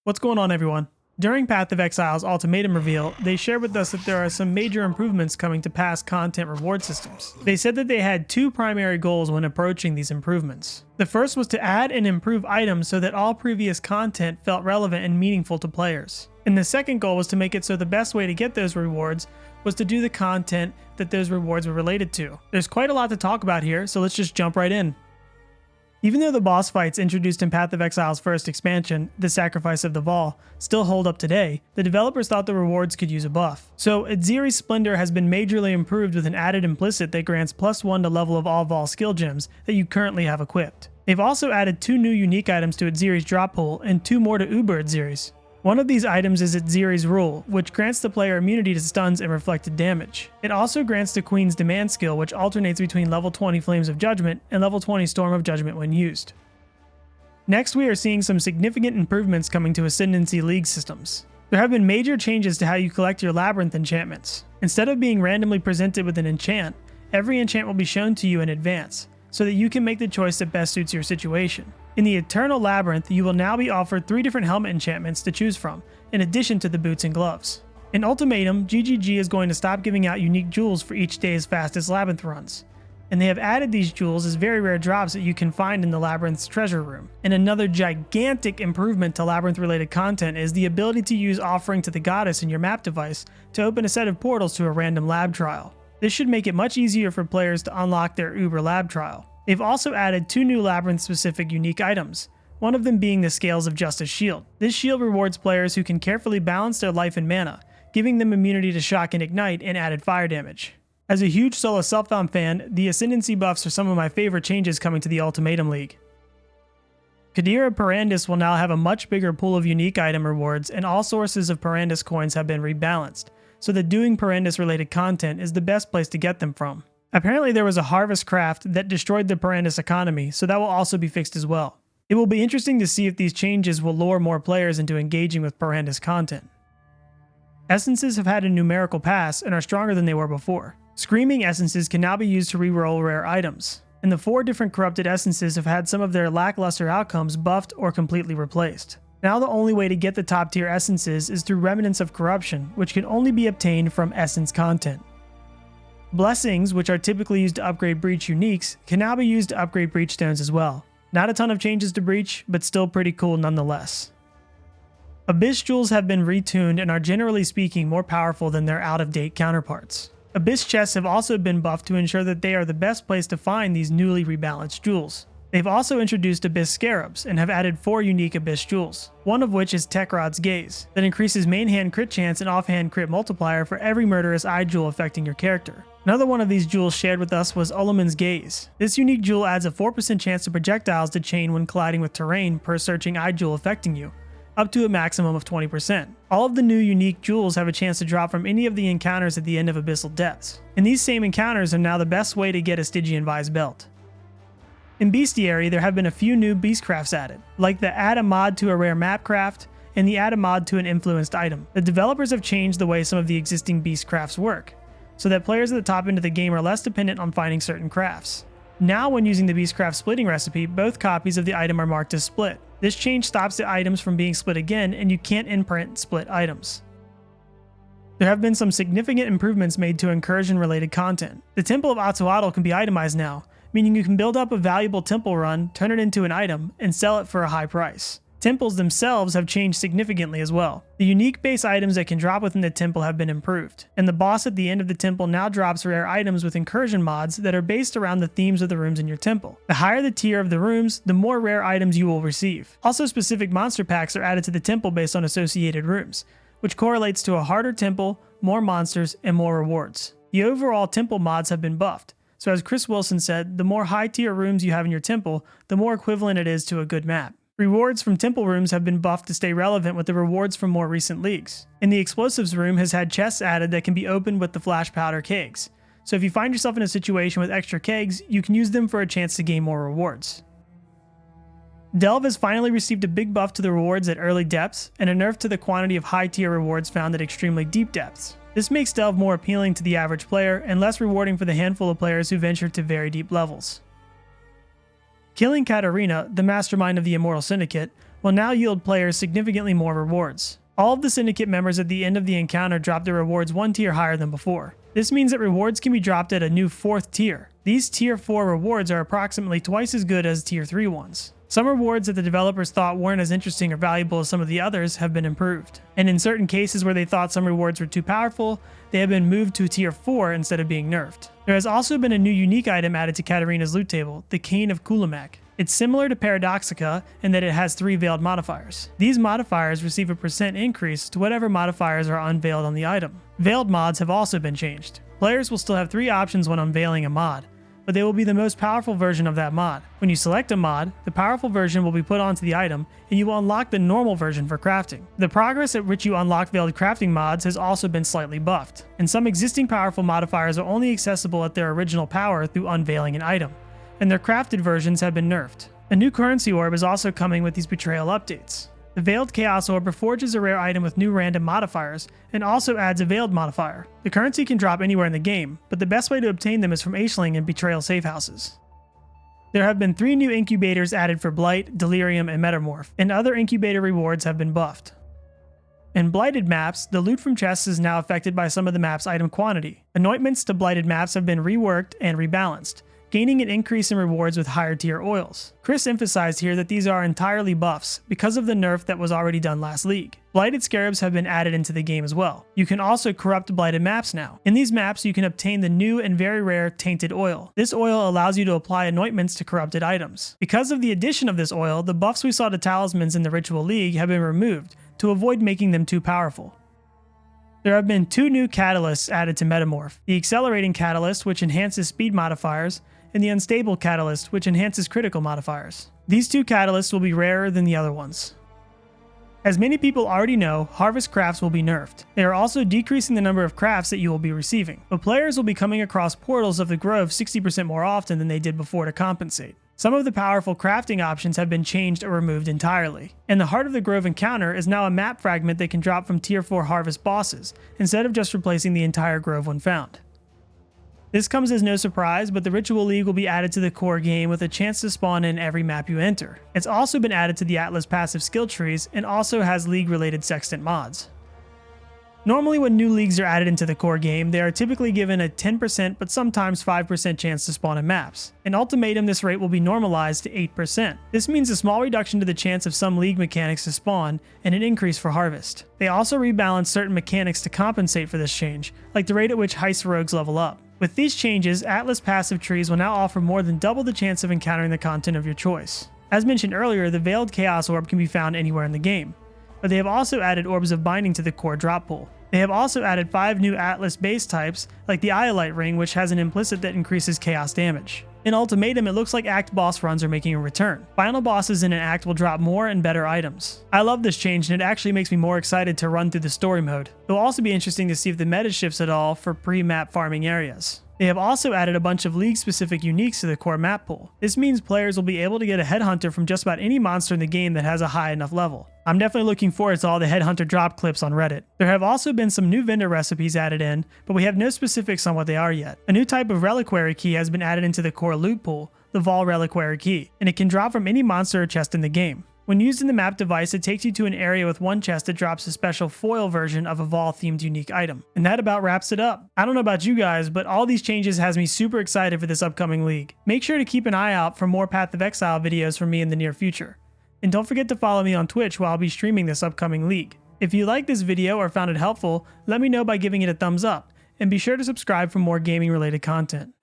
What's going on, everyone? During Path of Exile's Ultimatum reveal, they shared with us that there are some major improvements coming to past content reward systems. They said that they had two primary goals when approaching these improvements. The first was to add and improve items so that all previous content felt relevant and meaningful to players. And the second goal was to make it so the best way to get those rewards was to do the content that those rewards were related to. There's quite a lot to talk about here, so let's just jump right in. Even though the boss fights introduced in Path of Exile's first expansion, The Sacrifice of the Vaal, still hold up today, the developers thought the rewards could use a buff. So Adziri's Splendor has been majorly improved with an added implicit that grants +1 to level of all Vaal skill gems that you currently have equipped. They've also added 2 new unique items to Adziri's drop pool and 2 more to Uber Adziri's. One of these items is Adziri's Rule, which grants the player immunity to stuns and reflected damage. It also grants the Queen's Demand skill, which alternates between level 20 Flames of Judgment and level 20 Storm of Judgment when used. Next, we are seeing some significant improvements coming to Ascendancy League systems. There have been major changes to how you collect your Labyrinth enchantments. Instead of being randomly presented with an enchant, every enchant will be shown to you in advance, so that you can make the choice that best suits your situation. In the Eternal Labyrinth, you will now be offered 3 different helmet enchantments to choose from, in addition to the boots and gloves. In Ultimatum, GGG is going to stop giving out unique jewels for each day's fastest Labyrinth runs, and they have added these jewels as very rare drops that you can find in the Labyrinth's treasure room. And another gigantic improvement to Labyrinth-related content is the ability to use Offering to the Goddess in your map device to open a set of portals to a random lab trial. This should make it much easier for players to unlock their Uber lab trial. They've also added 2 new Labyrinth-specific unique items, one of them being the Scales of Justice shield. This shield rewards players who can carefully balance their life and mana, giving them immunity to shock and ignite and added fire damage. As a huge solo Self-Found fan, the Ascendancy buffs are some of my favorite changes coming to the Ultimatum League. Khadira Parandis will now have a much bigger pool of unique item rewards, and all sources of Parandis coins have been rebalanced, so that doing Parandis-related content is the best place to get them from. Apparently there was a harvest craft that destroyed the Parandis economy, so that will also be fixed as well. It will be interesting to see if these changes will lure more players into engaging with Parandis content. Essences have had a numerical pass and are stronger than they were before. Screaming Essences can now be used to reroll rare items, and the 4 different corrupted Essences have had some of their lackluster outcomes buffed or completely replaced. Now the only way to get the top tier Essences is through Remnants of Corruption, which can only be obtained from Essence content. Blessings, which are typically used to upgrade Breach uniques, can now be used to upgrade Breach stones as well. Not a ton of changes to Breach, but still pretty cool nonetheless. Abyss jewels have been retuned and are generally speaking more powerful than their out-of-date counterparts. Abyss chests have also been buffed to ensure that they are the best place to find these newly rebalanced jewels. They've also introduced Abyss Scarabs and have added 4 unique Abyss jewels, one of which is Tekrod's Gaze, that increases main hand crit chance and offhand crit multiplier for every murderous eye jewel affecting your character. Another one of these jewels shared with us was Ulaman's Gaze. This unique jewel adds a 4% chance to projectiles to chain when colliding with terrain per searching eye jewel affecting you, up to a maximum of 20%. All of the new unique jewels have a chance to drop from any of the encounters at the end of Abyssal Depths, and these same encounters are now the best way to get a Stygian Vise belt. In Bestiary, there have been a few new Beastcrafts added, like the add a mod to a rare map craft and the add a mod to an influenced item. The developers have changed the way some of the existing Beastcrafts work, so that players at the top end of the game are less dependent on finding certain crafts. Now when using the Beastcraft splitting recipe, both copies of the item are marked as split. This change stops the items from being split again, and you can't imprint split items. There have been some significant improvements made to incursion related content. The Temple of Atuatl can be itemized now, meaning you can build up a valuable temple run, turn it into an item, and sell it for a high price. Temples themselves have changed significantly as well. The unique base items that can drop within the temple have been improved, and the boss at the end of the temple now drops rare items with incursion mods that are based around the themes of the rooms in your temple. The higher the tier of the rooms, the more rare items you will receive. Also, specific monster packs are added to the temple based on associated rooms, which correlates to a harder temple, more monsters, and more rewards. The overall temple mods have been buffed, so as Chris Wilson said, the more high tier rooms you have in your temple, the more equivalent it is to a good map. Rewards from temple rooms have been buffed to stay relevant with the rewards from more recent leagues. And the explosives room has had chests added that can be opened with the flash powder kegs. So if you find yourself in a situation with extra kegs, you can use them for a chance to gain more rewards. Delve has finally received a big buff to the rewards at early depths and a nerf to the quantity of high tier rewards found at extremely deep depths. This makes Delve more appealing to the average player and less rewarding for the handful of players who venture to very deep levels. Killing Katarina, the mastermind of the Immortal Syndicate, will now yield players significantly more rewards. All of the Syndicate members at the end of the encounter drop their rewards one tier higher than before. This means that rewards can be dropped at a new 4th tier. These tier 4 rewards are approximately twice as good as tier 3 ones. Some rewards that the developers thought weren't as interesting or valuable as some of the others have been improved. And in certain cases where they thought some rewards were too powerful, they have been moved to tier 4 instead of being nerfed. There has also been a new unique item added to Katarina's loot table, the Cane of Kulamak. It's similar to Paradoxica in that it has 3 veiled modifiers. These modifiers receive a % increase to whatever modifiers are unveiled on the item. Veiled mods have also been changed. Players will still have 3 options when unveiling a mod, but they will be the most powerful version of that mod. When you select a mod, the powerful version will be put onto the item, and you will unlock the normal version for crafting. The progress at which you unlock veiled crafting mods has also been slightly buffed, and some existing powerful modifiers are only accessible at their original power through unveiling an item, and their crafted versions have been nerfed. A new currency orb is also coming with these betrayal updates. The Veiled Chaos Orb reforges a rare item with new random modifiers, and also adds a Veiled modifier. The currency can drop anywhere in the game, but the best way to obtain them is from Aisling and Betrayal safe houses. There have been 3 new Incubators added for Blight, Delirium, and Metamorph, and other Incubator rewards have been buffed. In Blighted Maps, the loot from chests is now affected by some of the map's item quantity. Anointments to Blighted Maps have been reworked and rebalanced, gaining an increase in rewards with higher tier oils. Chris emphasized here that these are entirely buffs because of the nerf that was already done last league. Blighted Scarabs have been added into the game as well. You can also corrupt Blighted Maps now. In these maps, you can obtain the new and very rare Tainted Oil. This oil allows you to apply anointments to corrupted items. Because of the addition of this oil, the buffs we saw to talismans in the Ritual League have been removed to avoid making them too powerful. There have been 2 new catalysts added to Metamorph. The Accelerating Catalyst, which enhances speed modifiers, and the Unstable Catalyst, which enhances critical modifiers. These 2 catalysts will be rarer than the other ones. As many people already know, harvest crafts will be nerfed. They are also decreasing the number of crafts that you will be receiving, but players will be coming across portals of the Grove 60% more often than they did before to compensate. Some of the powerful crafting options have been changed or removed entirely, and the Heart of the Grove encounter is now a map fragment that can drop from tier 4 harvest bosses, instead of just replacing the entire grove when found. This comes as no surprise, but the Ritual League will be added to the core game with a chance to spawn in every map you enter. It's also been added to the Atlas passive skill trees and also has league-related sextant mods. Normally when new leagues are added into the core game, they are typically given a 10% but sometimes 5% chance to spawn in maps. In Ultimatum, this rate will be normalized to 8%. This means a small reduction to the chance of some league mechanics to spawn and an increase for harvest. They also rebalance certain mechanics to compensate for this change, like the rate at which heist rogues level up. With these changes, Atlas passive trees will now offer more than double the chance of encountering the content of your choice. As mentioned earlier, the Veiled Chaos Orb can be found anywhere in the game, but they have also added Orbs of Binding to the core drop pool. They have also added 5 new Atlas base types, like the Iolite Ring, which has an implicit that increases chaos damage. In Ultimatum, it looks like Act boss runs are making a return. Final bosses in an Act will drop more and better items. I love this change, and it actually makes me more excited to run through the story mode. It will also be interesting to see if the meta shifts at all for pre-map farming areas. They have also added a bunch of league-specific uniques to the core map pool. This means players will be able to get a headhunter from just about any monster in the game that has a high enough level. I'm definitely looking forward to all the headhunter drop clips on Reddit. There have also been some new vendor recipes added in, but we have no specifics on what they are yet. A new type of reliquary key has been added into the core loot pool, the Vol Reliquary Key, and it can drop from any monster or chest in the game. When used in the map device, it takes you to an area with one chest that drops a special foil version of a Vol-themed unique item. And that about wraps it up. I don't know about you guys, but all these changes has me super excited for this upcoming league. Make sure to keep an eye out for more Path of Exile videos from me in the near future. And don't forget to follow me on Twitch while I'll be streaming this upcoming league. If you liked this video or found it helpful, let me know by giving it a thumbs up, and be sure to subscribe for more gaming related content.